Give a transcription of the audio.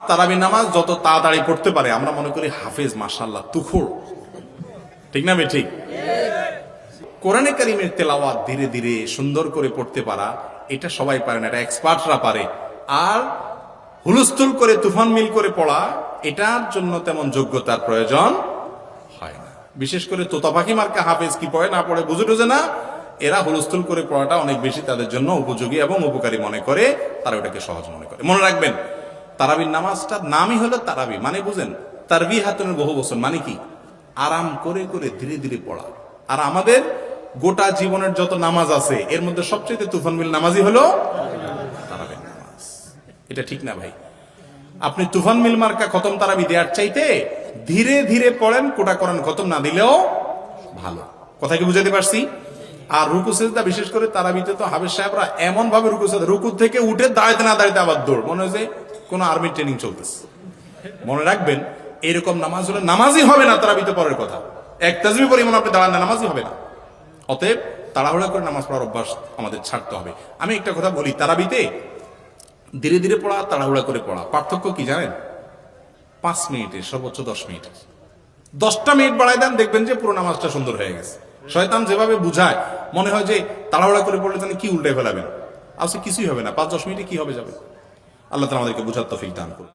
তারাবির নামাজ যত তাড়াতাড়ি পড়তে পারে আমরা মনে করি হাফেজ, মাশাআল্লাহ, তুখুর। ঠিক না ঠিক? কোরআনে কারীমের তেলাওয়াত ধীরে ধীরে সুন্দর করে পড়তে পারা, এটা সবাই পারে না, এটা এক্সপার্টরা পারে। আর হুলস্থুল করে তুফান মিল করে পড়া, এটার জন্য তেমন যোগ্যতার প্রয়োজন হয় না। বিশেষ করে তোতা পাখি মার্কা হাফেজ কি পড়ে না পড়ে বুঝে টুঝে না, এরা হুলস্থুল করে পড়াটা অনেক বেশি তাদের জন্য উপযোগী এবং উপকারী মনে করে, তারা ওটাকে সহজ মনে করে। মনে রাখবেন, তারাবির নামাজটার নামই হলো তারাবি, মানে বুঝেন তারবিহাতুনের বহু বচন, মানে কি আরাম করে করে ধীরে ধীরে পড়া। আর আমাদের গোটা জীবনের যত নামাজ আছে এর মধ্যে সবচেয়ে তুফান মিল নামাজই হলো তারাবির নামাজ। এটা ঠিক না ভাই? আপনি তুফান মিল মার্কা খতম তারাবি দেওয়ার চাইতে ধীরে ধীরে পড়েন, কোটা করেন খতম না দিলেও ভালো। কথা কি বুঝাতে পারছি? আর রুকু সেজদা, বিশেষ করে তারাবিতে তো হাফেজ সাহেবরা এমন ভাবে রুকু থেকে উঠে দাঁড়াইতে না দাঁড়াইতে আবার দৌড়, মনে হয় যে কোনো আর্মি ট্রেনিং চলতেছে। মনে রাখবেন, এরকম নামাজ হলে নামাজই হবে না তারাবিতে পড়ার কথা। এক তাজবি পরিমাণ আপনি দাঁড়ান না, নামাজই হবে না। অতএব তাড়াহুড়া করে নামাজ পড়ার অভ্যাস আমাদের ছাড়তে হবে। আমি একটা কথা বলি, তারাবিতে ধীরে ধীরে পড়া, তাড়াহুড়া করে পড়া পার্থক্য কি জানেন? 5 মিনিটের, সর্বোচ্চ 10 মিনিট। 10টা মিনিট বাড়াই দেন, দেখবেন যে পুরো নামাজটা সুন্দর হয়ে গেছে। শয়তান যেভাবে বুঝায় মনে হয় যে তাড়াহুড়া করে পড়লে তাহলে কি উল্টে ফেলাবেন, আসলে কিছুই হবে না, 5-10 মিনিটে কি হবে যাবে। আল্লাহ তাআলা আমাদেরকে বুঝার তৌফিক দান করুন।